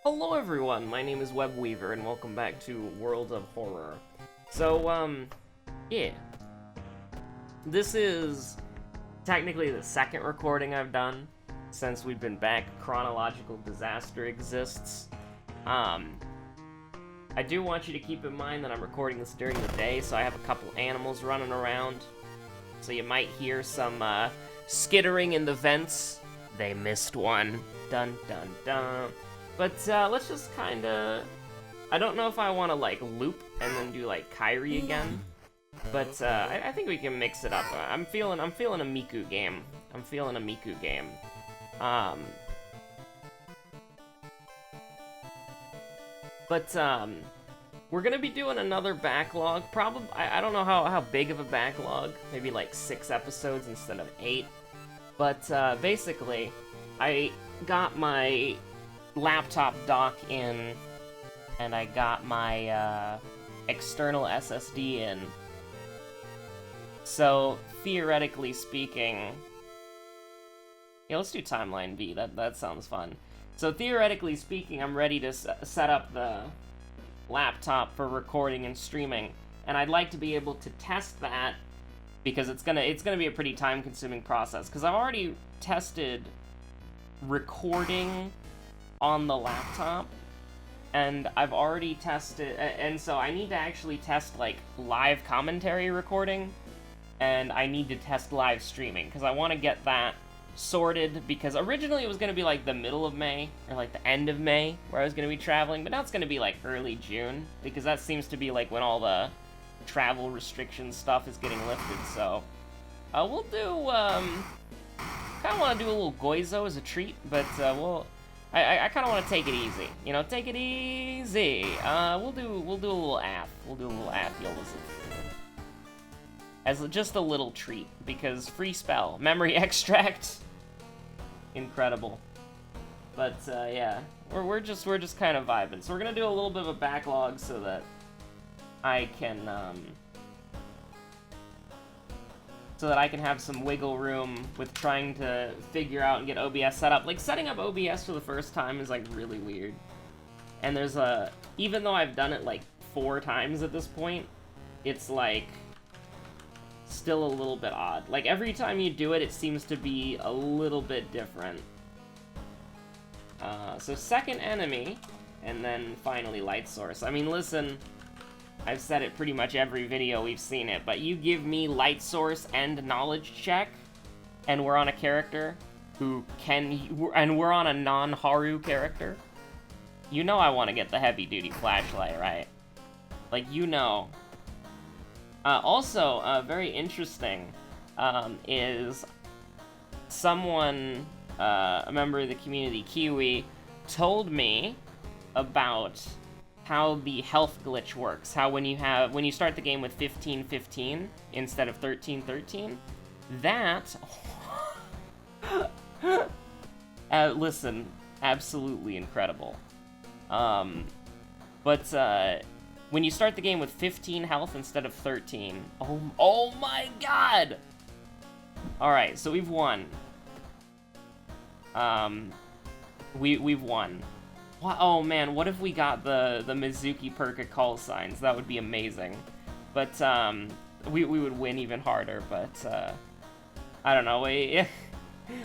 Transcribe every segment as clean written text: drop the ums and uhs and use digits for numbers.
Hello everyone, my name is Webweaver and welcome back to World of Horror. So, yeah. This is technically the second recording I've done since we've been back. Chronological Disaster exists. I do want you to keep in mind that I'm recording this during the day, so I have a couple animals running around. So you might hear some, skittering in the vents. They missed one. Dun dun dun. But, let's just kinda... I don't know if I want to, like, loop and then do, like, Kyrie again. But, I think we can mix it up. I'm feeling a Miku game. We're gonna be doing another backlog. Probably, I don't know how big of a backlog. Maybe, like, 6 episodes instead of 8. But, basically, I got my laptop dock in, and I got my external SSD in. So theoretically speaking, yeah, let's do timeline V. That sounds fun. So theoretically speaking, I'm ready to set up the laptop for recording and streaming, and I'd like to be able to test that because it's gonna be a pretty time-consuming process. Because I've already tested recording on the laptop, and I've already tested, and so I need to actually test, like, live commentary recording, and I need to test live streaming, because I want to get that sorted, because originally it was going to be, like, the middle of May, or, like, the end of May, where I was going to be traveling, but now it's going to be, like, early June, because that seems to be, like, when all the travel restriction stuff is getting lifted, so we'll do, kind of want to do a little Goizo as a treat, but, I kind of want to take it easy. You know, take it easy. We'll do a little ath. You'll listen. As just a little treat, because free spell. Memory extract. Incredible. But, yeah. We're just kind of vibing. So we're gonna do a little bit of a backlog so that I can, have some wiggle room with trying to figure out and get OBS set up. Like, setting up OBS for the first time is, like, really weird. And there's even though I've done it, like, 4 times at this point, it's, like, still a little bit odd. Like, every time you do it, it seems to be a little bit different. So second enemy, and then finally light source. I mean, listen... I've said it pretty much every video we've seen it, but you give me light source and knowledge check, and we're on a character and we're on a non-Haru character, you know I want to get the heavy-duty flashlight, right? Like, you know. Also, very interesting, is someone, a member of the community, Kiwi, told me about how the health glitch works. How when you start the game with 15-15 instead of 13-13, that listen, absolutely incredible. But when you start the game with 15 health instead of 13, oh my god! Alright, so we've won. We've won. Oh man, what if we got the Mizuki perk of call signs? That would be amazing. But, we would win even harder, but, I don't know, I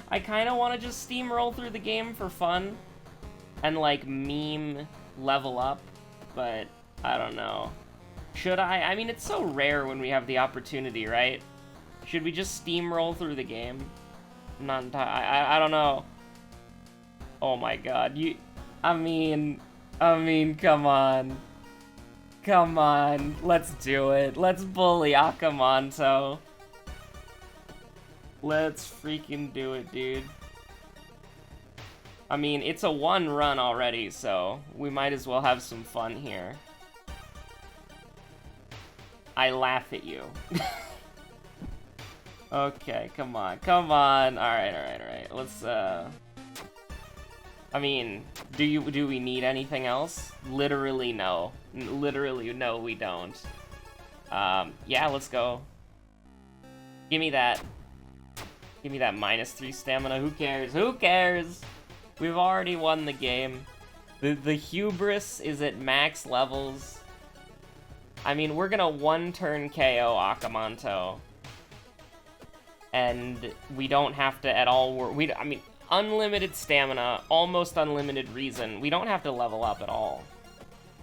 kinda wanna just steamroll through the game for fun, and, like, meme level up, but, I don't know. Should I? I mean, it's so rare when we have the opportunity, right? Should we just steamroll through the game? I don't know. Oh my god, I mean, come on. Come on, let's do it. Let's bully Akamanto. Let's freaking do it, dude. I mean, it's a 1 run already, so we might as well have some fun here. I laugh at you. Okay, come on. Alright. Let's, I mean, do we need anything else? Literally no. Literally no, we don't. Yeah, let's go. Give me that -3 stamina. Who cares? We've already won the game. The hubris is at max levels. I mean, we're gonna one-turn KO Akamanto. And we don't have to at all... I mean, unlimited stamina, almost unlimited reason. We don't have to level up at all.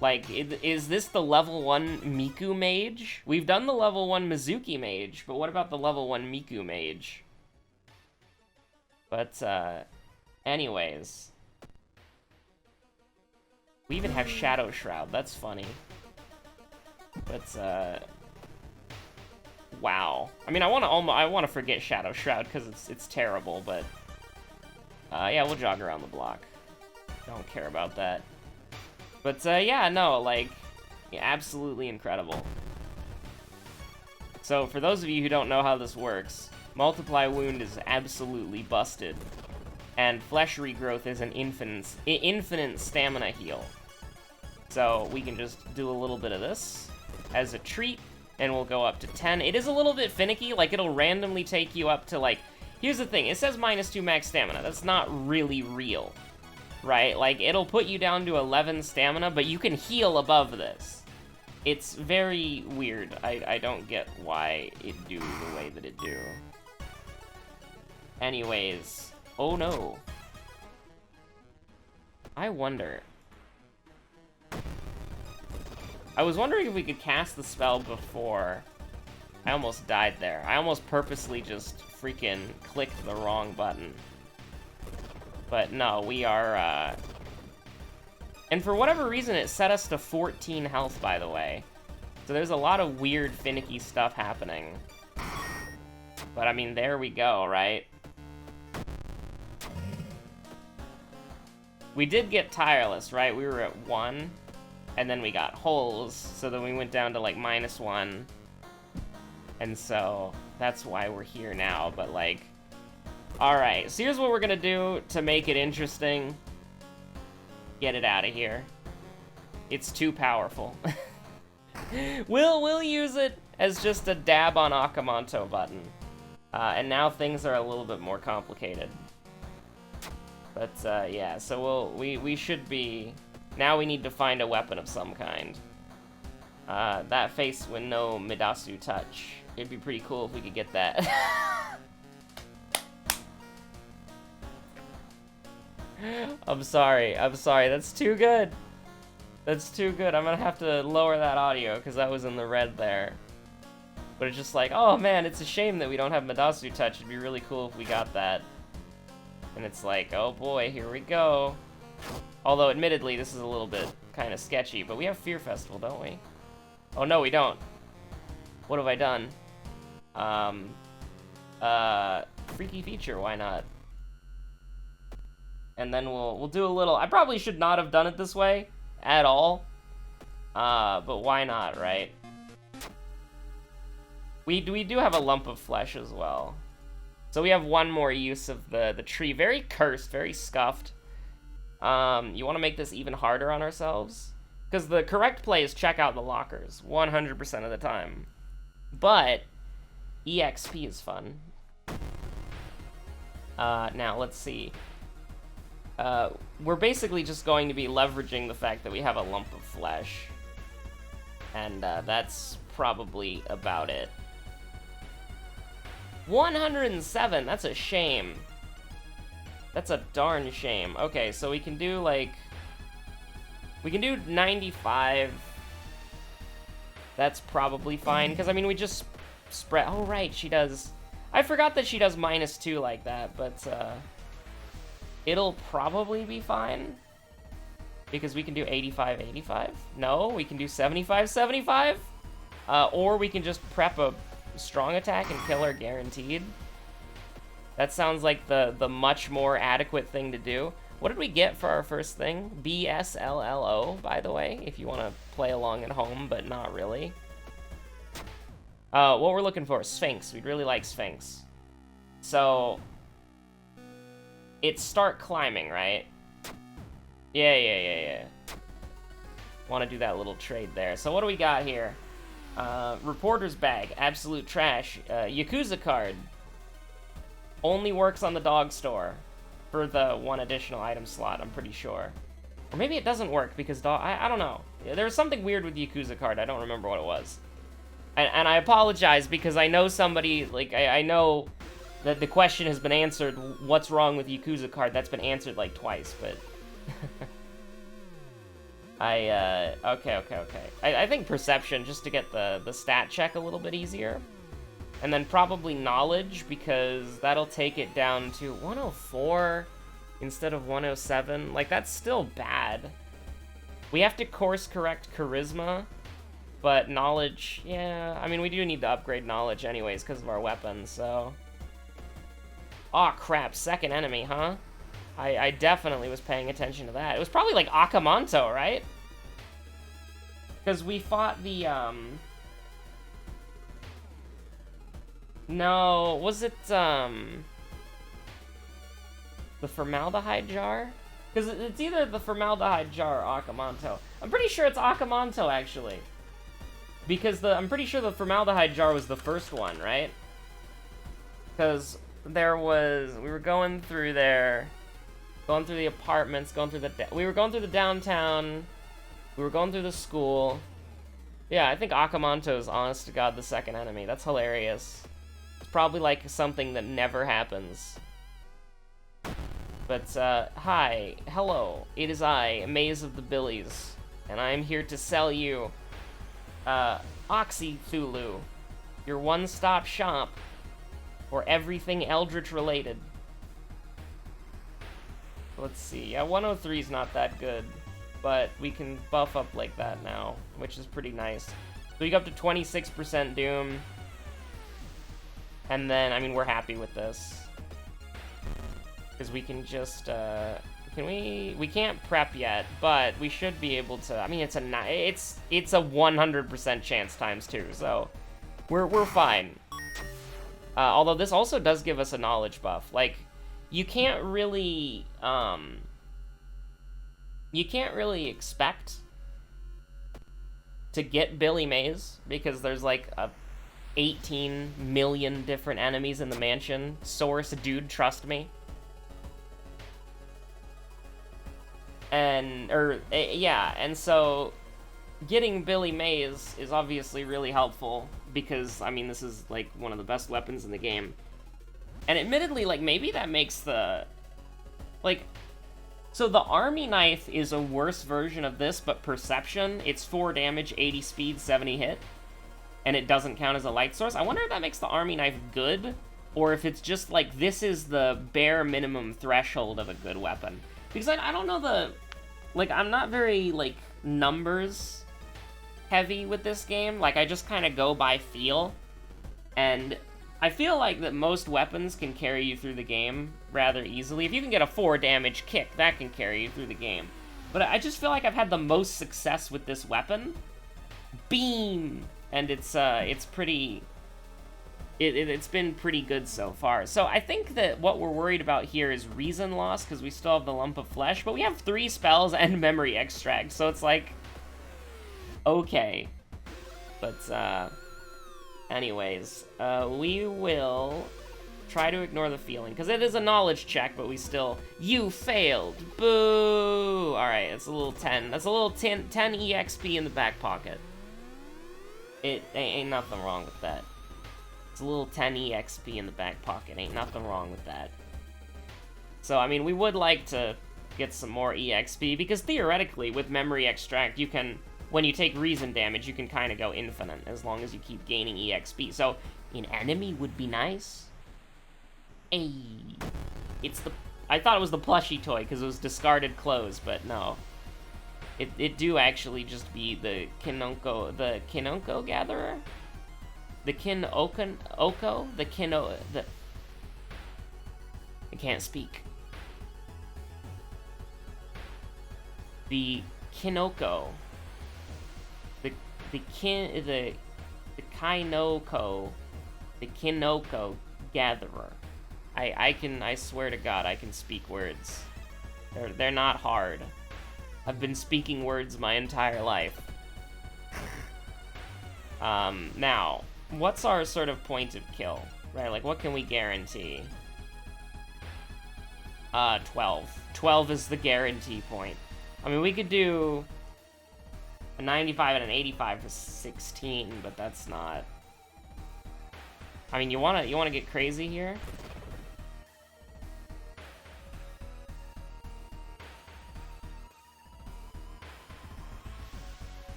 Like, is this the level 1 Miku Mage? We've done the level 1 Mizuki Mage, but what about the level 1 Miku Mage? But, anyways. We even have Shadow Shroud, that's funny. But, wow. I mean, I wanna forget Shadow Shroud, because it's terrible, but... yeah, we'll jog around the block. Don't care about that. But, yeah, no, like, yeah, absolutely incredible. So, for those of you who don't know how this works, Multiply Wound is absolutely busted. And Flesh Regrowth is an infinite stamina heal. So, we can just do a little bit of this as a treat, and we'll go up to 10. It is a little bit finicky, like, it'll randomly take you up to, like... Here's the thing, it says -2 max stamina. That's not really real. Right? Like, it'll put you down to 11 stamina, but you can heal above this. It's very weird. I don't get why it do the way that it do. Anyways. Oh no. I wonder. I was wondering if we could cast the spell before. I almost died there. I almost purposely just freaking clicked the wrong button. But no, we are, And for whatever reason, it set us to 14 health, by the way. So there's a lot of weird, finicky stuff happening. But, I mean, there we go, right? We did get Tireless, right? We were at 1, and then we got Holes, so then we went down to, like, -1. And so, that's why we're here now, but, like... Alright, so here's what we're gonna do to make it interesting. Get it out of here. It's too powerful. We'll use it as just a dab on Akamanto button. And now things are a little bit more complicated. But, yeah, so we should be... Now we need to find a weapon of some kind. That face with no Midasu touch. It'd be pretty cool if we could get that. I'm sorry, that's too good. That's too good, I'm gonna have to lower that audio, because that was in the red there. But it's just like, oh man, it's a shame that we don't have Midasu touch, it'd be really cool if we got that. And it's like, oh boy, here we go. Although, admittedly, this is a little bit kind of sketchy, but we have Fear Festival, don't we? Oh no, we don't. What have I done? Freaky feature, why not? And then we'll do a little... I probably should not have done it this way at all. But why not, right? We do have a lump of flesh as well. So we have one more use of the tree. Very cursed, very scuffed. You want to make this even harder on ourselves? Because the correct play is check out the lockers 100% of the time. But EXP is fun. Now, let's see. We're basically just going to be leveraging the fact that we have a lump of flesh. And that's probably about it. 107, that's a shame. That's a darn shame. Okay, so we can do, like... We can do 95. That's probably fine, because, I mean, we just spread... Oh, right, she does... I forgot that she does -2 like that, but, it'll probably be fine. Because we can do 85, 85? No, we can do 75, 75? Or we can just prep a strong attack and kill her guaranteed. That sounds like the much more adequate thing to do. What did we get for our first thing? BSLLO, by the way, if you want to play along at home, but not really. What we're looking for, Sphinx. We'd really like Sphinx. So, it's start climbing, right? Yeah. Want to do that little trade there. So what do we got here? Reporter's bag, absolute trash. Yakuza card. Only works on the dog store. For the one additional item slot, I'm pretty sure. Or maybe it doesn't work because I don't know. There was something weird with the Yakuza card. I don't remember what it was. And I apologize because I know somebody, like, I know that the question has been answered, what's wrong with Yakuza card? That's been answered, like, twice, but... Okay. I think Perception, just to get the stat check a little bit easier. And then probably Knowledge, because that'll take it down to 104 instead of 107. Like, that's still bad. We have to course correct Charisma, but Knowledge, yeah. I mean, we do need to upgrade Knowledge anyways because of our weapons, so... Aw, crap, second enemy, huh? I definitely was paying attention to that. It was probably like Akamanto, right? Because we fought the, No, was it, the formaldehyde jar? Because it's either the formaldehyde jar or Akamanto. I'm pretty sure it's Akamanto, actually. Because I'm pretty sure the formaldehyde jar was the first one, right? Because we were going through there, going through the apartments, we were going through the downtown, we were going through the school. Yeah, I think Akamanto is, honest to God, the second enemy. That's hilarious. It's probably like something that never happens. But, hi, hello, it is I, Maze of the Billies, and I am here to sell you, Oxythulu, your one-stop shop for everything Eldritch related. Let's see, yeah, 103 is not that good, but we can buff up like that now, which is pretty nice. So we go up to 26% Doom, and then, I mean, we're happy with this. Because we can just, we can't prep yet, but we should be able to, I mean, it's a 100% chance times 2, so we're fine. Although this also does give us a knowledge buff. Like, you can't really expect to get Billy Mays, because there's like 18 million different enemies in the mansion. Source, dude, trust me. And so getting Billy Mays is obviously really helpful because, I mean, this is, like, one of the best weapons in the game. And admittedly, like, maybe that makes the, like, so the army knife is a worse version of this, but Perception, it's 4 damage, 80 speed, 70 hit, and it doesn't count as a light source. I wonder if that makes the army knife good, or if it's just, like, this is the bare minimum threshold of a good weapon. Because I don't know like, I'm not very, like, numbers heavy with this game. Like, I just kind of go by feel. And I feel like that most weapons can carry you through the game rather easily. If you can get a 4 damage kick, that can carry you through the game. But I just feel like I've had the most success with this weapon. Beam! And it's pretty... It's been pretty good so far. So I think that what we're worried about here is reason loss, because we still have the lump of flesh, but we have 3 spells and memory extract, so it's like, okay. But, anyways, we will try to ignore the feeling, because it is a knowledge check, but we still, you failed, boo! Alright, it's a little 10, that's a little 10 EXP in the back pocket. It ain't nothing wrong with that. It's a little 10 EXP in the back pocket. Ain't nothing wrong with that. So, I mean, we would like to get some more EXP, because theoretically, with Memory Extract, you can, when you take reason damage, you can kind of go infinite, as long as you keep gaining EXP. So, an enemy would be nice. Hey. It's the... I thought it was the plushie toy, because it was discarded clothes, but no. It do actually just be the Kinoko Gatherer? The Oko? I can't speak. The Kinoko. The Kinoko Gatherer. I swear to God, I can speak words. They're not hard. I've been speaking words my entire life. Now, what's our sort of point of kill, right? Like, what can we guarantee? 12. 12 is the guarantee point. I mean, we could do a 95 and an 85 for 16, but that's not... I mean, you wanna get crazy here?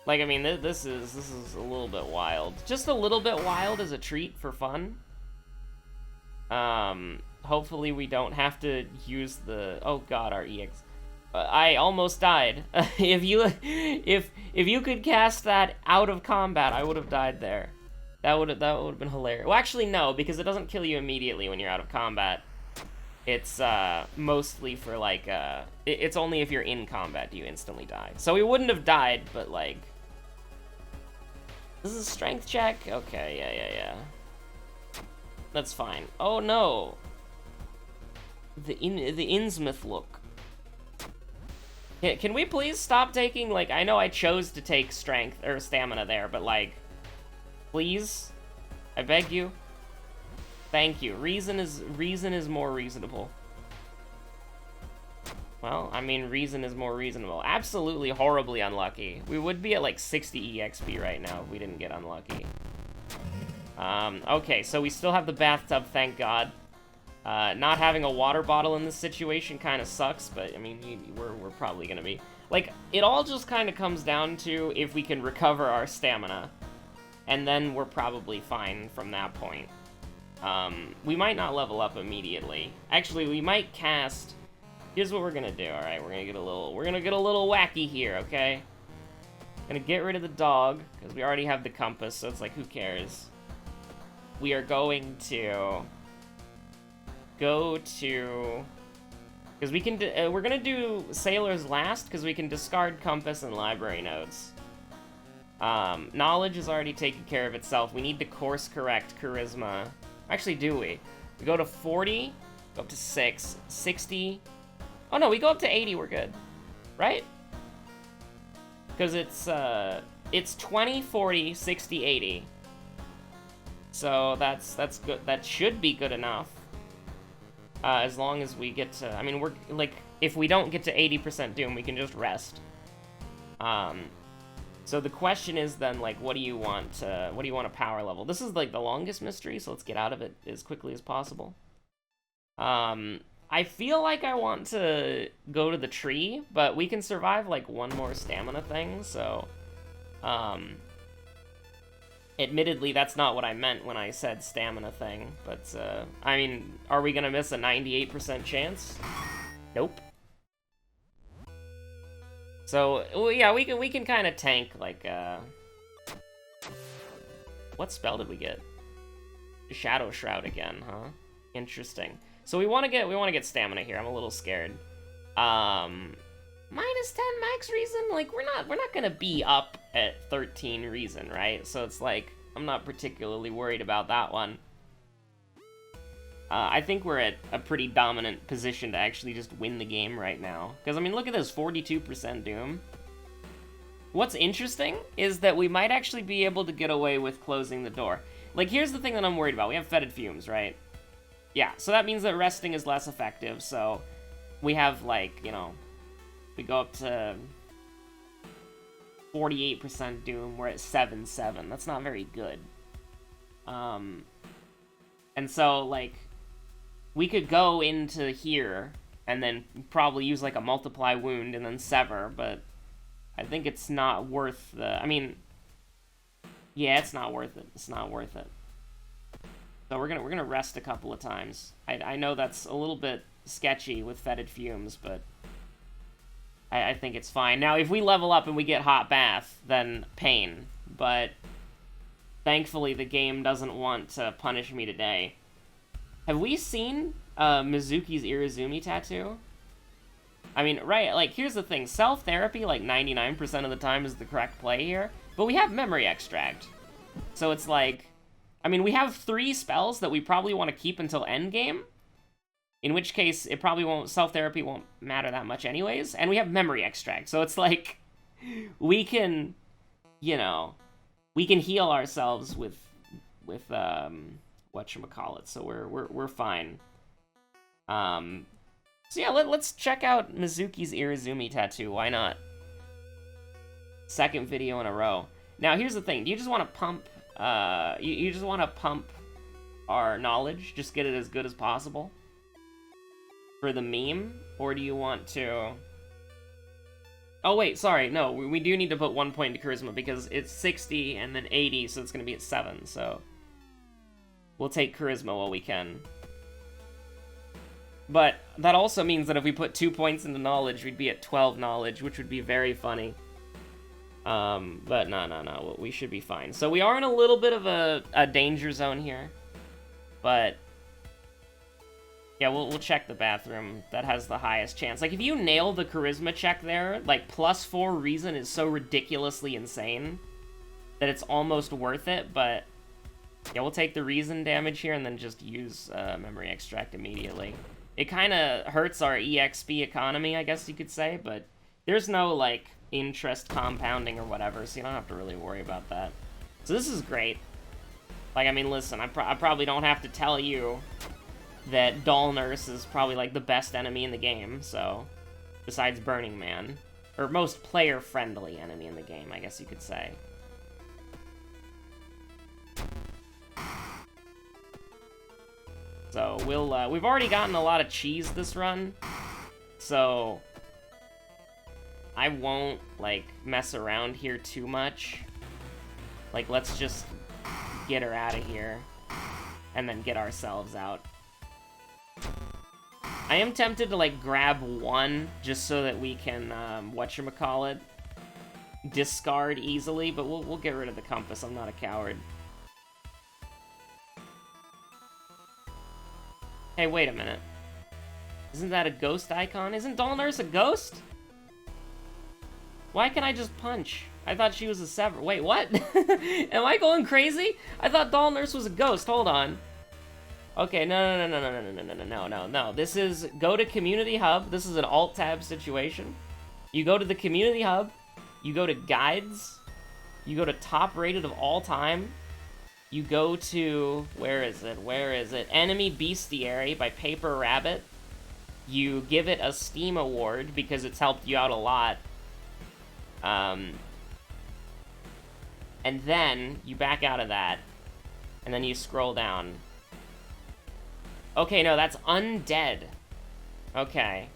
Like, I mean, this is a little bit wild. Just a little bit wild as a treat for fun. Hopefully we don't have to use the... Oh god, our EX... I almost died. If you could cast that out of combat, I would have died there. That would have been hilarious. Well, actually, no, because it doesn't kill you immediately when you're out of combat. It's mostly for, like, it's only if you're in combat do you instantly die. So we wouldn't have died, but, like... This is a strength check? Okay, yeah. That's fine. Oh, no! The Innsmouth look. Can we please stop taking, like, I know I chose to take strength, or stamina there, but, like, please? I beg you? Thank you. Reason is more reasonable. Well, I mean, reason is more reasonable. Absolutely horribly unlucky. We would be at, like, 60 EXP right now if we didn't get unlucky. Okay, so we still have the bathtub, thank God. Not having a water bottle in this situation kind of sucks, but, I mean, we're probably gonna be... Like, it all just kind of comes down to if we can recover our stamina. And then we're probably fine from that point. We might not level up immediately. Actually, we might cast... Here's what we're gonna do, alright? We're gonna get a little wacky here, okay? Gonna get rid of the dog, because we already have the compass, so it's like, who cares? We are going to... go to... Because we can... we're gonna do Sailors last, because we can discard compass and library notes. Knowledge is already taken care of itself. We need to course correct charisma. Actually, do we? We go to 40, go up to 6, 60... Oh no, we go up to 80, we're good. Right? Because it's 20, 40, 60, 80. So that's good. That should be good enough. As long as we get to... I mean, we're, like, if we don't get to 80% Doom, we can just rest. So the question is then, like, what do you want to power level? This is, like, the longest mystery, so let's get out of it as quickly as possible. I feel like I want to go to the tree, but we can survive, like, one more stamina thing, so... Admittedly, that's not what I meant when I said stamina thing, but, I mean, are we gonna miss a 98% chance? Nope. So, well, yeah, we can kind of tank, like, what spell did we get? Shadow Shroud again, huh? Interesting. So we want to get stamina here. I'm a little scared. -10 max reason? Like, we're not gonna be up at 13 reason, right? So it's like, I'm not particularly worried about that one. I think we're at a pretty dominant position to actually just win the game right now. Because, I mean, look at this, 42% Doom. What's interesting is that we might actually be able to get away with closing the door. Like, here's the thing that I'm worried about. We have fetid fumes, right? Yeah, so that means that resting is less effective, so we have, like, you know, we go up to 48% Doom, we're at 7-7. That's not very good. And so, like, we could go into here and then probably use, like, a multiply wound and then sever, but I think it's not worth the... I mean, yeah, it's not worth it. It's not worth it. So we're gonna rest a couple of times. I know that's a little bit sketchy with fetid fumes, but I think it's fine. Now, if we level up and we get hot bath, then pain. But thankfully, the game doesn't want to punish me today. Have we seen Mizuki's Irizumi tattoo? I mean, right, like, here's the thing. Self-therapy, like, 99% of the time is the correct play here. But we have memory extract. So it's like... I mean, we have 3 spells that we probably want to keep until endgame. In which case, it probably won't... Self-therapy won't matter that much anyways. And we have memory extract. So it's like... We can... You know... We can heal ourselves with whatchamacallit, so we're fine. So yeah, let's check out Mizuki's Irizumi tattoo. Why not? Second video in a row. Now here's the thing: do you just want to pump? You just want to pump our knowledge, just get it as good as possible for the meme, or do you want to? Oh wait, sorry, no, we do need to put 1 point into charisma because it's 60 and then 80, so it's gonna be at 7. So we'll take charisma while we can. But that also means that if we put 2 points into knowledge, we'd be at 12 knowledge, which would be very funny. But no, we should be fine. So we are in a little bit of a danger zone here. But yeah, we'll check the bathroom. That has the highest chance. Like, if you nail the charisma check there, like, +4 reason is so ridiculously insane that it's almost worth it, but yeah, we'll take the reason damage here and then just use memory extract immediately. It kind of hurts our EXP economy, I guess you could say, but there's no, like, interest compounding or whatever, so you don't have to really worry about that. So this is great. Like, I mean, listen, I probably don't have to tell you that Doll Nurse is probably, like, the best enemy in the game, so... Besides Burning Man. Or most player-friendly enemy in the game, I guess you could say. So, we've already gotten a lot of cheese this run, so... I won't, like, mess around here too much. Like, let's just get her out of here, and then get ourselves out. I am tempted to, like, grab one, just so that we can, whatchamacallit, discard easily, but we'll get rid of the compass. I'm not a coward. Hey, wait a minute. Isn't that a ghost icon? Isn't Doll Nurse a ghost? Why can't I just punch? I thought she was a sever. Wait, what? Am I going crazy? I thought Doll Nurse was a ghost. Hold on. Okay, no. This is go to Community Hub. This is an Alt-Tab situation. You go to the Community Hub. You go to Guides. You go to Top Rated of All Time. You go to... Where is it? Enemy Bestiary by Paper Rabbit. You give it a Steam Award because it's helped you out a lot. And then you back out of that, and then you scroll down. Okay, no, that's Undead. Okay.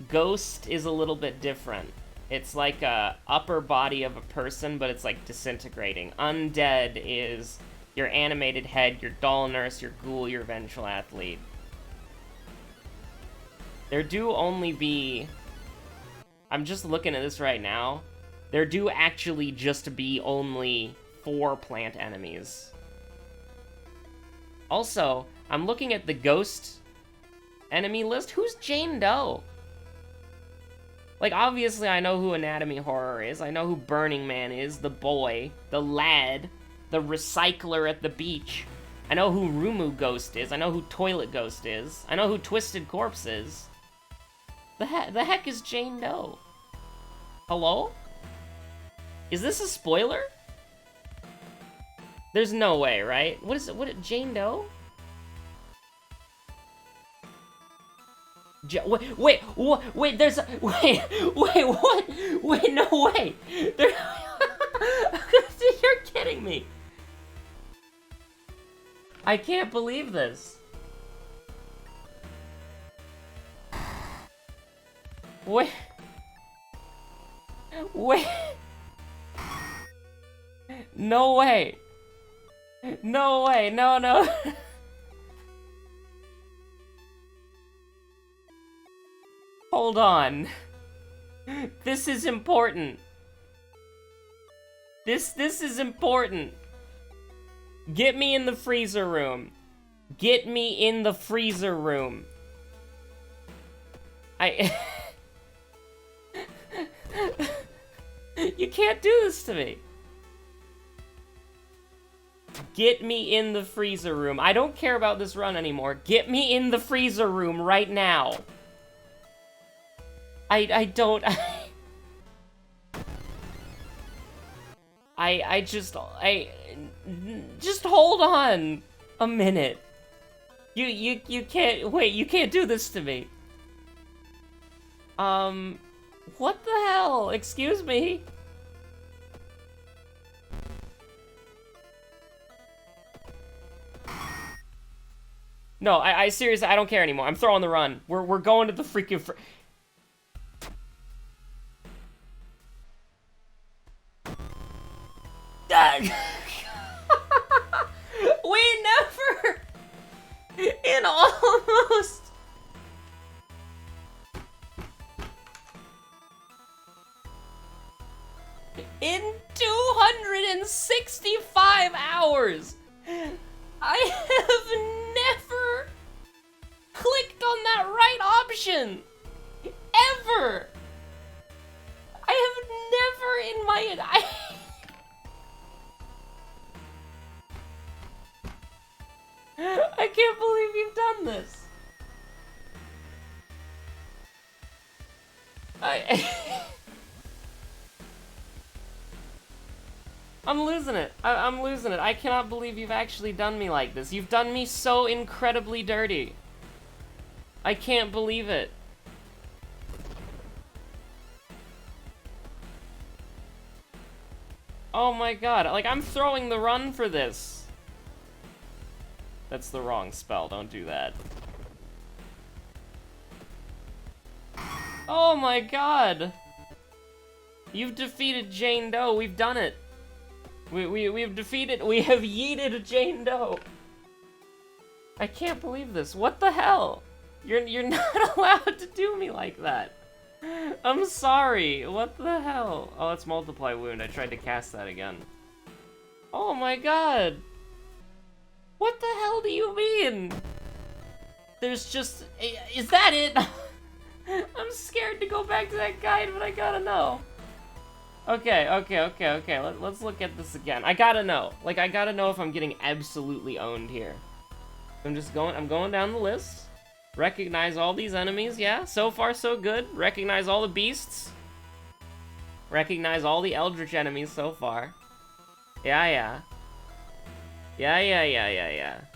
Ghost is a little bit different. It's like a upper body of a person, but it's like disintegrating. Undead is your animated head, your Doll Nurse, your ghoul, your vengeful athlete. There do only be... I'm just looking at this right now. There do actually just be only 4 plant enemies. Also, I'm looking at the ghost enemy list. Who's Jane Doe? Like, obviously I know who Anatomy Horror is. I know who Burning Man is, the boy, the lad, the recycler at the beach. I know who Rumu Ghost is. I know who Toilet Ghost is. I know who Twisted Corpse is. The heck is Jane Doe? Hello? Is this a spoiler? There's no way, right? What is it? What, Jane Doe? Wait, there's a, wait, what? Wait, no way. There, you're kidding me. I can't believe this. Wait. No way. No way, no. Hold on. This is important. This is important. Get me in the freezer room. Get me in the freezer room. You can't do this to me. Get me in the freezer room. I don't care about this run anymore. Get me in the freezer room right now. Just hold on. a minute. You can't, wait, you can't do this to me. What the hell? Excuse me? No, I seriously, I don't care anymore. I'm throwing the run. We're going to the freaking we never in almost in 265 hours I have never clicked on that right option ever. I have never in my I can't believe you've done this. I'm losing it. I'm losing it. I cannot believe you've actually done me like this. You've done me so incredibly dirty. I can't believe it. Oh my god. Like, I'm throwing the run for this. That's the wrong spell. Don't do that. Oh my god. You've defeated Jane Doe. We've done it. We've defeated, we have yeeted Jane Doe. I can't believe this. What the hell? You're not allowed to do me like that. I'm sorry. What the hell? Oh, it's multiply wound. I tried to cast that again. Oh my god. What the hell do you mean? There's just, is that it? I'm scared to go back to that guide, but I gotta know. Okay. Let's look at this again. I gotta know. Like, I gotta know if I'm getting absolutely owned here. I'm going down the list. Recognize all these enemies, yeah. So far, so good. Recognize all the beasts. Recognize all the eldritch enemies so far. Yeah.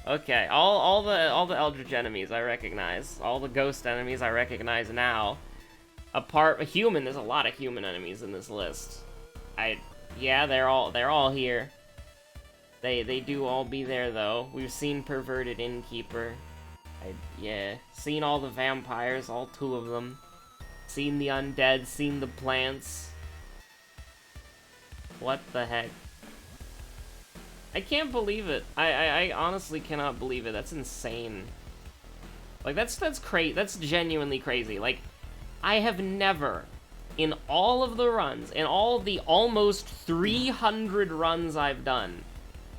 Okay, all the eldritch enemies I recognize. All the ghost enemies I recognize now. Apart a human, there's a lot of human enemies in this list. Yeah, they're all here. They do all be there though. We've seen perverted innkeeper. Yeah, seen all the vampires, all 2 of them. Seen the undead, seen the plants. What the heck? I can't believe it. I honestly cannot believe it. That's insane. Like, that's genuinely crazy. Like, I have never, in all of the runs, in all the almost 300 runs I've done,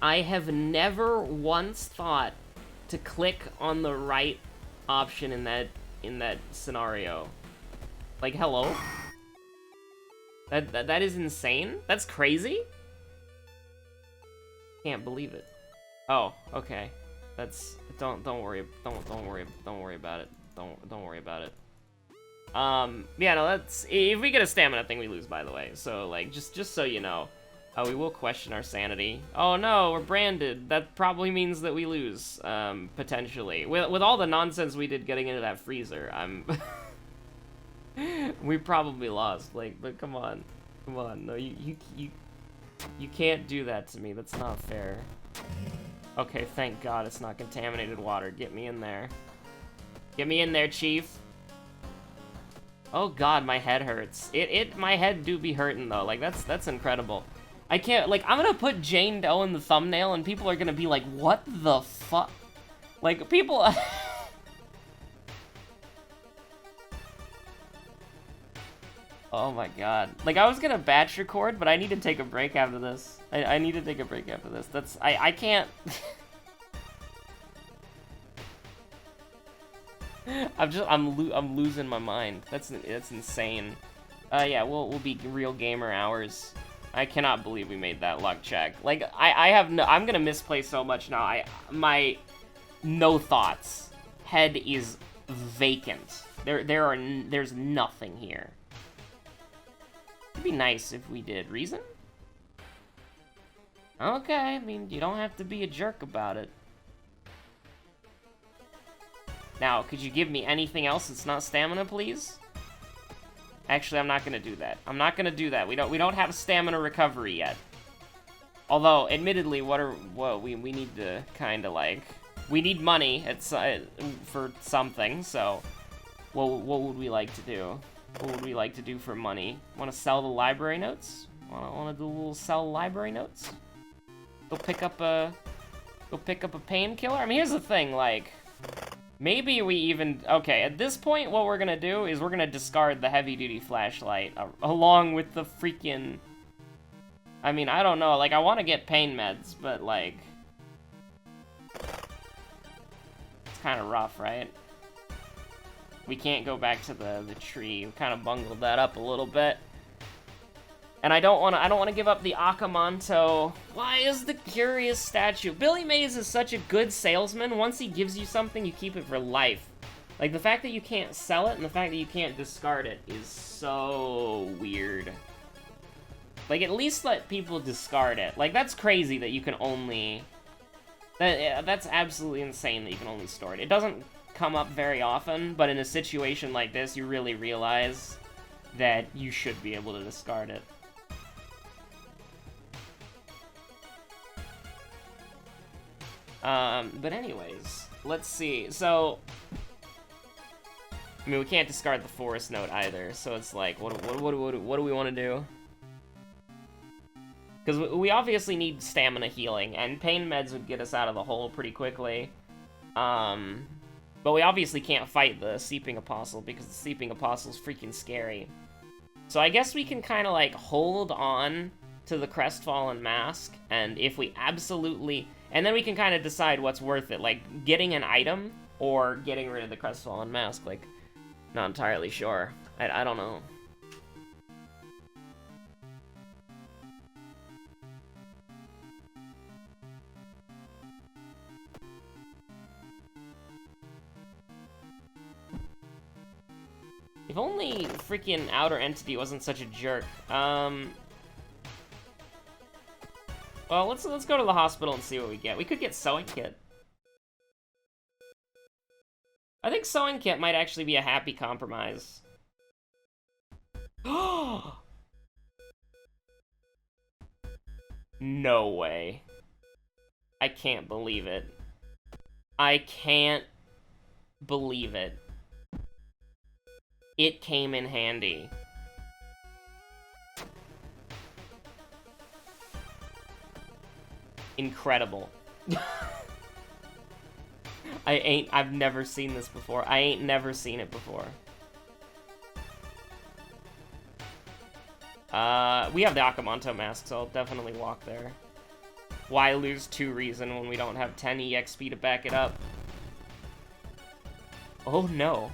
I have never once thought to click on the right option in that scenario. Like, hello? That is insane? That's crazy? Can't believe it. Oh, okay. That's, don't worry about it. Don't worry about it. Yeah, no, that's, if we get a stamina thing, we lose, by the way. So, like, just so you know. We will question our sanity. Oh no, we're branded. That probably means that we lose, potentially. With all the nonsense we did getting into that freezer, we probably lost. Like, but come on. No, you can't do that to me. That's not fair. Okay, thank God it's not contaminated water. Get me in there. Get me in there, Chief. Oh God, my head hurts. My head do be hurting though. Like, that's incredible. I can't, like, I'm gonna put Jane Doe in the thumbnail and people are gonna be like, what the fuck? Like, people... Oh my God. Like, I was gonna batch record, but I need to take a break after this. I need to take a break after this. That's, I can't... I'm losing my mind. That's insane. Yeah, we'll be real gamer hours. I cannot believe we made that luck check. Like, I'm gonna misplay so much now. My no thoughts. Head is vacant. There's nothing here. It'd be nice if we did. Reason? Okay, I mean, you don't have to be a jerk about it. Now, could you give me anything else that's not stamina, please? Actually, I'm not gonna do that. I'm not gonna do that. We don't have stamina recovery yet. Although, admittedly, we need to kind of like, we need money for something. So, what would we like to do? What would we like to do for money? Want to sell the library notes? Want to do a little sell library notes? Go pick up a painkiller. I mean, here's the thing, like. Maybe we even... Okay, at this point, what we're gonna do is we're gonna discard the heavy-duty flashlight along with the freaking... I mean, I don't know. Like, I want to get pain meds, but, like... It's kind of rough, right? We can't go back to the tree. We kind of bungled that up a little bit. And I don't want to give up the Akamanto. Why is the curious statue? Billy Mays is such a good salesman. Once he gives you something, you keep it for life. Like, the fact that you can't sell it and the fact that you can't discard it is so weird. Like, at least let people discard it. Like, that's crazy that you can only... That's absolutely insane that you can only store it. It doesn't come up very often, but in a situation like this, you really realize that you should be able to discard it. But anyways, let's see. So, I mean, we can't discard the forest note either. So it's like, what do we want to do? Because we obviously need stamina healing, and pain meds would get us out of the hole pretty quickly. But we obviously can't fight the Seeping Apostle, because the Seeping Apostle is freaking scary. So I guess we can kind of, like, hold on to the Crestfallen Mask, and if we absolutely... And then we can kind of decide what's worth it, like, getting an item, or getting rid of the Crestfallen Mask, like, not entirely sure. I don't know. If only freaking Outer Entity wasn't such a jerk. Well, let's go to the hospital and see what we get. We could get Sewing Kit. I think Sewing Kit might actually be a happy compromise. No way. I can't believe it. I can't believe it. It came in handy. Incredible. I've never seen this before. I ain't never seen it before. We have the Akamanto mask, so I'll definitely walk there. Why lose 2 reason when we don't have 10 EXP to back it up? Oh no.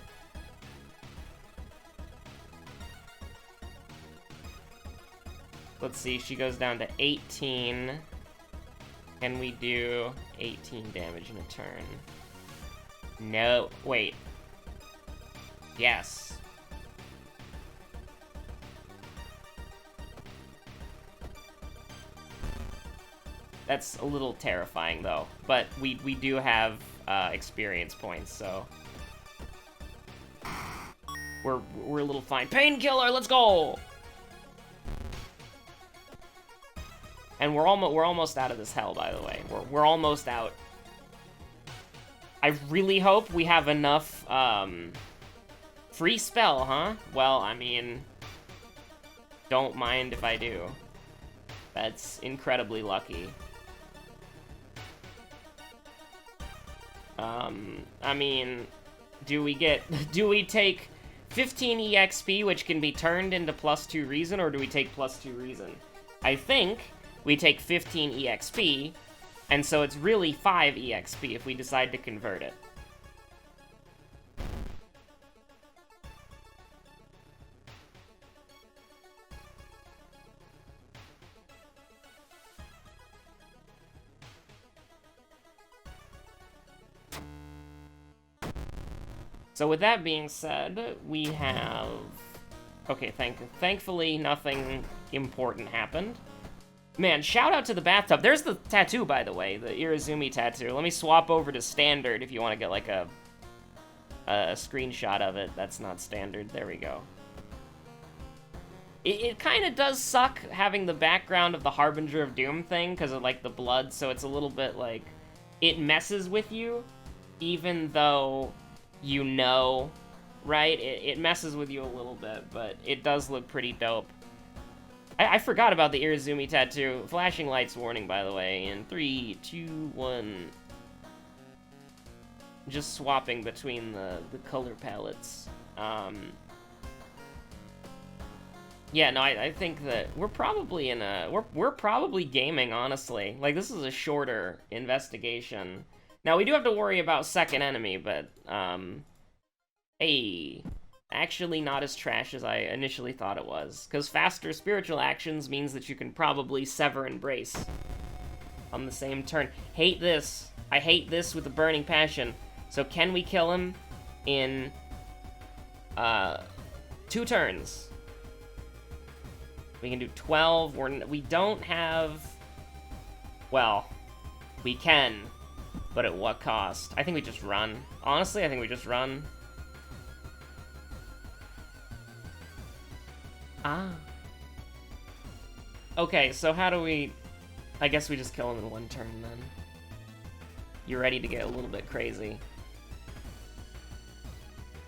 Let's see, she goes down to 18. Can we do 18 damage in a turn? No, wait. Yes. That's a little terrifying, though. But we do have experience points, so we're a little fine. Painkiller, let's go! And we're almost out of this hell, by the way. We're almost out. I really hope we have enough free spell, huh? Well, I mean, don't mind if I do. That's incredibly lucky. I mean, do we take 15 EXP, which can be turned into +2 reason, or do we take +2 reason? I think we take 15 EXP, and so it's really 5 EXP if we decide to convert it. So with that being said, we have... Okay, thankfully nothing important happened. Man, shout out to the bathtub. There's the tattoo, by the way, the Irizumi tattoo. Let me swap over to standard if you want to get like a a screenshot of it. That's not standard. There we go. It kind of does suck having the background of the Harbinger of Doom thing because of, like, the blood, so it's a little bit, like, it messes with you, even though you know, right? It messes with you a little bit, but it does look pretty dope. I forgot about the Irizumi tattoo. Flashing lights warning, by the way, in 3, 2, 1. Just swapping between the color palettes. Yeah, no, I think that we're probably in a... We're probably gaming, honestly. Like, this is a shorter investigation. Now, we do have to worry about second enemy, but, hey, actually not as trash as I initially thought it was. Because faster spiritual actions means that you can probably sever and brace on the same turn. Hate this. I hate this with a burning passion. So can we kill him in, 2 turns? We can do 12. We don't have... Well, we can, but at what cost? I think we just run. Honestly, I think we just run. Ah. Okay, so how do we... I guess we just kill him in 1 turn, then. You're ready to get a little bit crazy.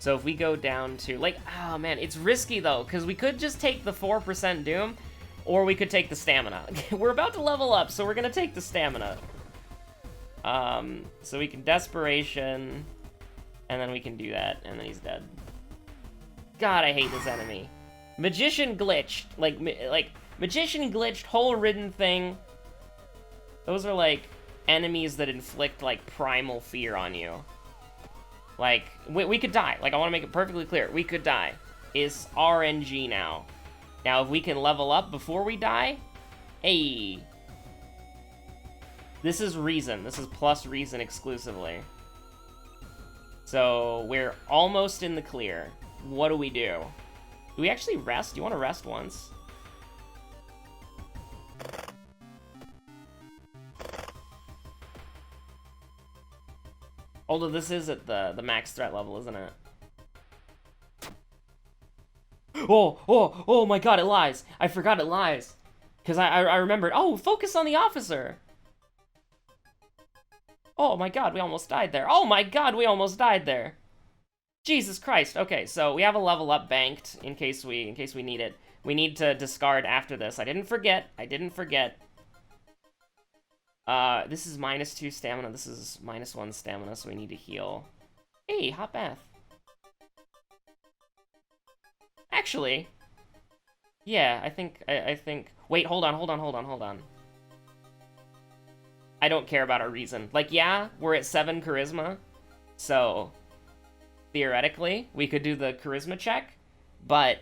So if we go down to, like, oh man, it's risky though, because we could just take the 4% Doom, or we could take the stamina. We're about to level up, so we're gonna take the stamina. So we can Desperation, and then we can do that, and then he's dead. God, I hate this enemy. Magician glitched, like Magician glitched, hole-ridden thing. Those are, like, enemies that inflict, like, primal fear on you. Like, we could die. Like, I want to make it perfectly clear. We could die. It's RNG now. Now, if we can level up before we die, hey. This is reason. This is plus reason exclusively. So, we're almost in the clear. What do we do? Do we actually rest? Do you want to rest once? Although this is at the max threat level, isn't it? Oh my god, it lies. I forgot it lies. Because I remembered. Oh, focus on the officer. Oh my god, we almost died there. Oh my god, we almost died there. Jesus Christ. Okay, so we have a level up banked in case we need it. We need to discard after this. I didn't forget. This is -2 stamina. This is -1 stamina, so we need to heal. Hey, hot bath. Actually, yeah, I think. Wait, hold on. I don't care about our reason. Like, yeah, we're at 7 charisma, so theoretically we could do the charisma check, but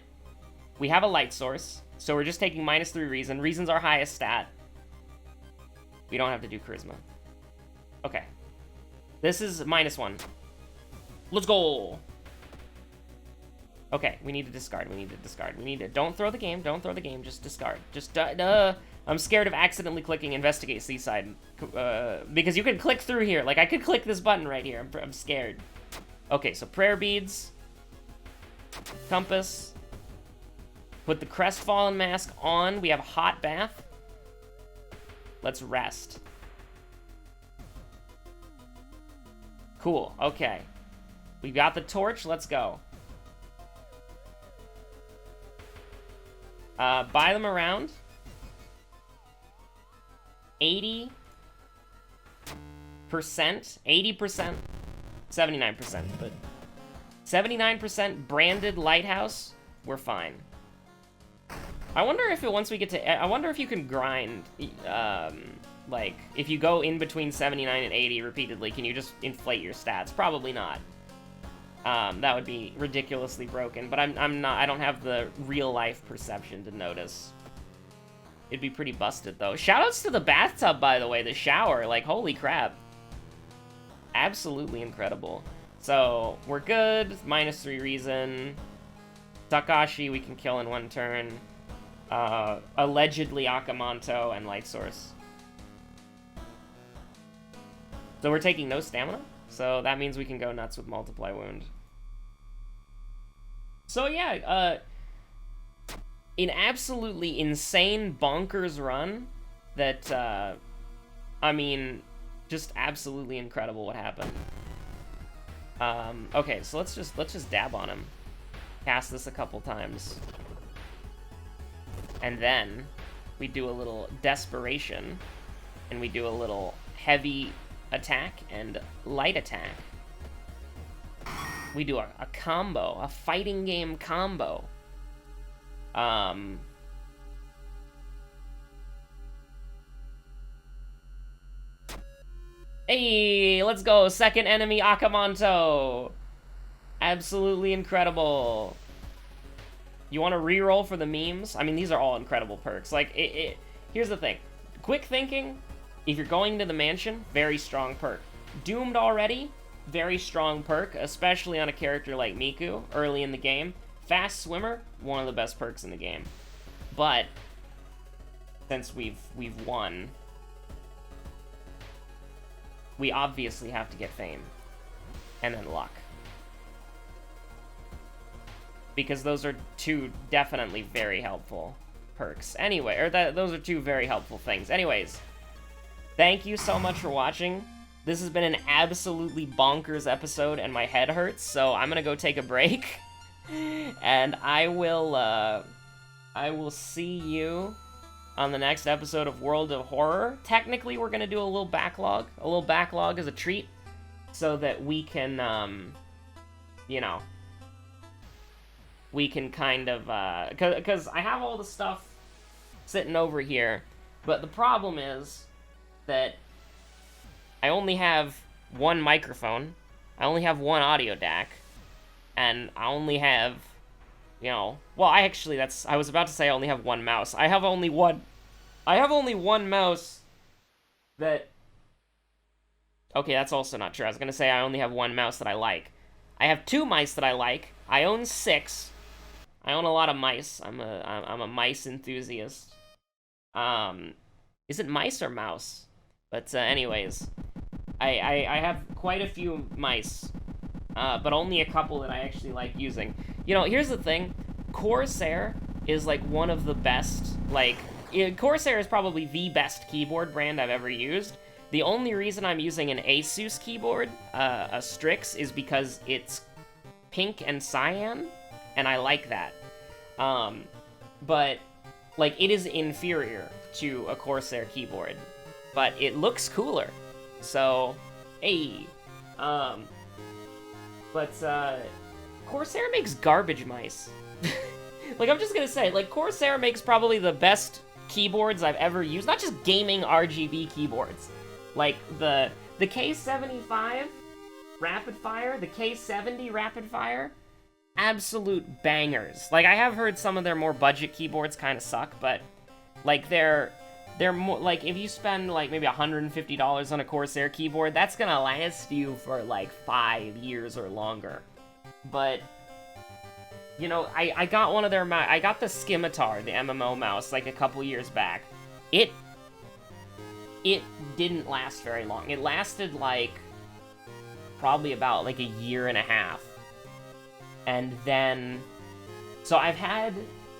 we have a light source, so we're just taking -3 reason. Reason's our highest stat. We don't have to do charisma. Okay. This is -1. Let's go! Okay, we need to discard. Don't throw the game, just discard. Just, I'm scared of accidentally clicking Investigate Seaside, because you can click through here. Like, I could click this button right here. I'm scared. Okay, so prayer beads. Compass. Put the Crestfallen mask on. We have a hot bath. Let's rest. Cool, okay. We got the torch, let's go. Buy them around. 80%, 80%, 79%, but 79% branded lighthouse, we're fine. I wonder if once we get to, I wonder if you can grind, like, if you go in between 79 and 80 repeatedly, can you just inflate your stats? Probably not. That would be ridiculously broken, but I'm not, I don't have the real-life perception to notice. It'd be pretty busted, though. Shoutouts to the bathtub, by the way, the shower, like, holy crap. Absolutely incredible. So, we're good, -3 reason. Takashi we can kill in 1 turn. Allegedly Akamanto and Light Source. So we're taking no stamina, so that means we can go nuts with Multiply Wound. So yeah, an absolutely insane bonkers run that, I mean, just absolutely incredible what happened. Okay, so let's just dab on him. Cast this a couple times. And then we do a little desperation, and we do a little heavy attack and light attack. We do a combo, a fighting game combo. Hey, let's go, second enemy Akamanto. Absolutely incredible. You want to reroll for the memes? I mean, these are all incredible perks. Like, here's the thing. Quick thinking, if you're going to the mansion, very strong perk. Doomed already, very strong perk, especially on a character like Miku early in the game. Fast swimmer, one of the best perks in the game. But since we've won, we obviously have to get fame and then luck. Because those are two definitely very helpful perks. Anyway, or those are two very helpful things. Anyways, thank you so much for watching. This has been an absolutely bonkers episode, and my head hurts, so I'm gonna go take a break. And I will see you on the next episode of World of Horror. Technically, we're gonna do a little backlog as a treat, so that we can, you know, we can kind of, because I have all the stuff sitting over here, but the problem is that I only have one microphone, I only have one audio DAC, and I only have, you know, well, I was about to say I only have one mouse. I have only one mouse that, okay, that's also not true. I was gonna say I only have one mouse that I like. I have two mice that I like. I own 6. I own a lot of mice. I'm a mice enthusiast. Is it mice or mouse? But anyways, I have quite a few mice, but only a couple that I actually like using. You know, here's the thing. Corsair is like one of the best, like, Corsair is probably the best keyboard brand I've ever used. The only reason I'm using an Asus keyboard, a Strix, is because it's pink and cyan, and I like that. But, like, it is inferior to a Corsair keyboard, but it looks cooler. So, hey, Corsair makes garbage mice. Like, I'm just gonna say, like, Corsair makes probably the best keyboards I've ever used. Not just gaming RGB keyboards. Like, the K75 Rapid Fire, the K70 Rapid Fire, absolute bangers. Like, I have heard some of their more budget keyboards kind of suck, but, like, they're more, like, if you spend, like, maybe $150 on a Corsair keyboard, that's gonna last you for, like, 5 years or longer. But, you know, I got one of their I got the Scimitar, the MMO mouse, like, a couple years back. It didn't last very long. It lasted, like, probably about, like, a year and a half. And then, so I've had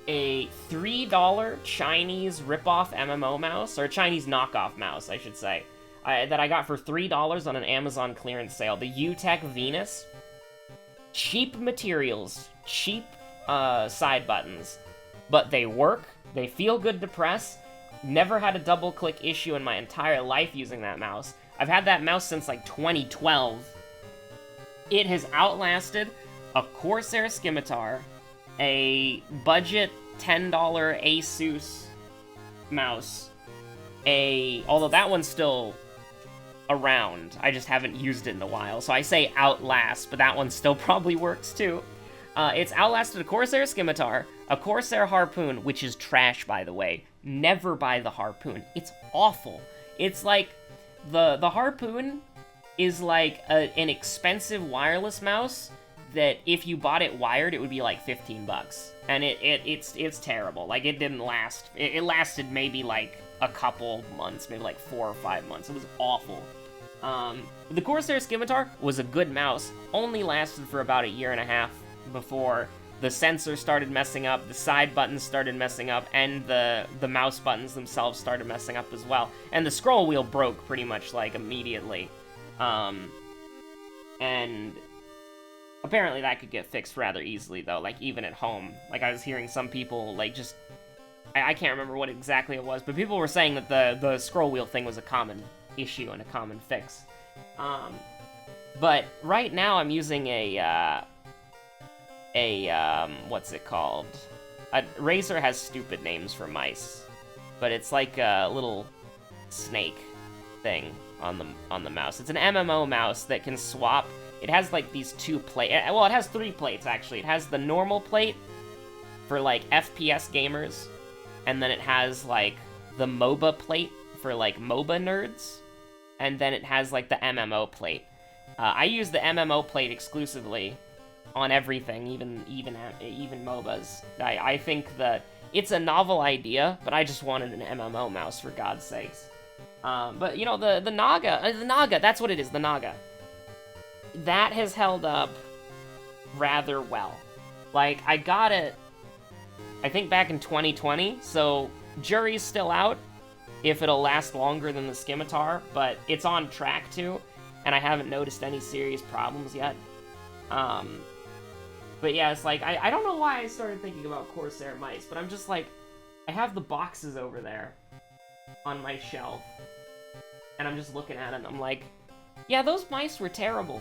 a $3 Chinese ripoff MMO mouse, or Chinese knockoff mouse, I should say, that I got for $3 on an Amazon clearance sale. The UTech Venus. Cheap materials, cheap side buttons, but they work, they feel good to press. Never had a double-click issue in my entire life using that mouse. I've had that mouse since, like, 2012. It has outlasted a Corsair Scimitar, a budget $10 Asus mouse, although that one's still around, I just haven't used it in a while, so I say outlast, but that one still probably works too. It's outlasted a Corsair Scimitar, a Corsair Harpoon, which is trash, by the way. Never buy the Harpoon. It's awful. It's like, the Harpoon is like an expensive wireless mouse that if you bought it wired, it would be like 15 bucks. And it's terrible. Like, it didn't last. It lasted maybe like a couple months, maybe like 4 or 5 months. It was awful. The Corsair Scimitar was a good mouse, only lasted for about a year and a half before the sensor started messing up, the side buttons started messing up, and the mouse buttons themselves started messing up as well. And the scroll wheel broke pretty much, like, immediately. And apparently that could get fixed rather easily, though, like, even at home. Like, I was hearing some people, like, just... I can't remember what exactly it was, but people were saying that the scroll wheel thing was a common issue and a common fix. But right now I'm using what's it called? Razer has stupid names for mice, but it's like a little snake thing on the mouse. It's an MMO mouse that can swap. It has like these two plates. Well, it has 3 plates actually. It has the normal plate for like FPS gamers, and then it has like the MOBA plate for like MOBA nerds, and then it has like the MMO plate. I use the MMO plate exclusively on everything, even MOBAs. I think that it's a novel idea, but I just wanted an MMO mouse for God's sakes. But you know, the Naga, that's what it is, the Naga. That has held up rather well. Like, I got it, I think back in 2020, so jury's still out if it'll last longer than the Scimitar, but it's on track to, and I haven't noticed any serious problems yet. But yeah, it's like, I don't know why I started thinking about Corsair mice, but I'm just like, I have the boxes over there on my shelf, and I'm just looking at it, and I'm like, yeah, those mice were terrible.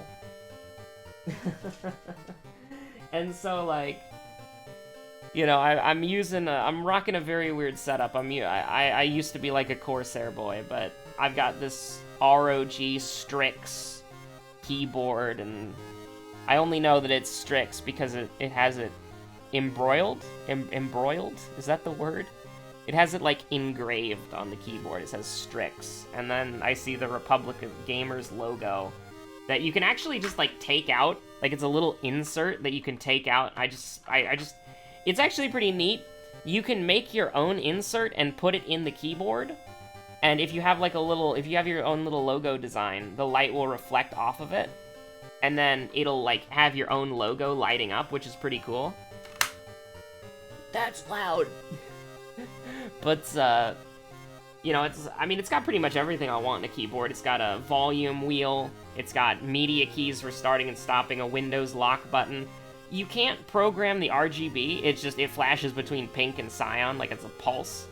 And so, like, you know, I'm rocking a very weird setup. I used to be like a Corsair boy, but I've got this ROG Strix keyboard, and I only know that it's Strix because it has it embroiled? Embroiled? Is that the word? It has it, like, engraved on the keyboard. It says Strix. And then I see the Republic of Gamers logo that you can actually just, like, take out. Like, it's a little insert that you can take out. It's actually pretty neat. You can make your own insert and put it in the keyboard. And if you have, like, if you have your own little logo design, the light will reflect off of it. And then it'll, like, have your own logo lighting up, which is pretty cool. That's loud! But, you know, it's got pretty much everything I want in a keyboard. It's got a volume wheel, it's got media keys for starting and stopping, a Windows lock button. You can't program the RGB, it flashes between pink and cyan, like it's a pulse.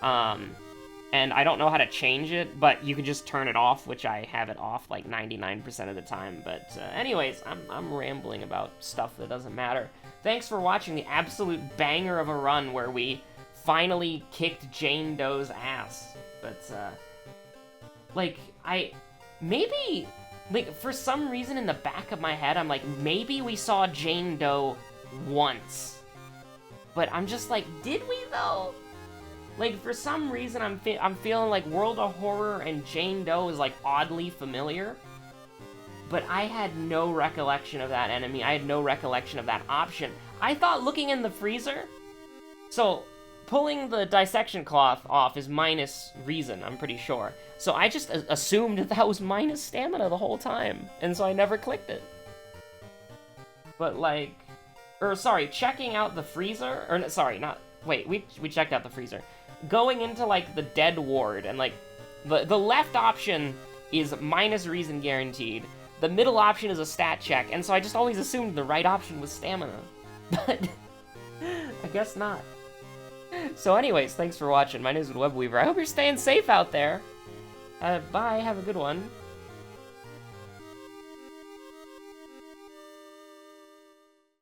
And I don't know how to change it, but you can just turn it off, which I have it off like 99% of the time. But anyways, I'm rambling about stuff that doesn't matter. Thanks for watching the absolute banger of a run where we finally kicked Jane Doe's ass. But, maybe, for some reason in the back of my head, I'm like, maybe we saw Jane Doe once. But I'm just like, did we though? Like, for some reason, I'm feeling like World of Horror and Jane Doe is, like, oddly familiar. But I had no recollection of that enemy. I had no recollection of that option. I thought looking in the freezer... So, pulling the dissection cloth off is minus reason, I'm pretty sure. So I just assumed that was minus stamina the whole time. And so I never clicked it. But, like... checking out the freezer... we checked out the freezer. Going into, like, the dead ward, and, like, the left option is minus reason guaranteed. The middle option is a stat check, and so I just always assumed the right option was stamina. But I guess not. So anyways, thanks for watching. My name is Webweaver. I hope you're staying safe out there. Bye, have a good one.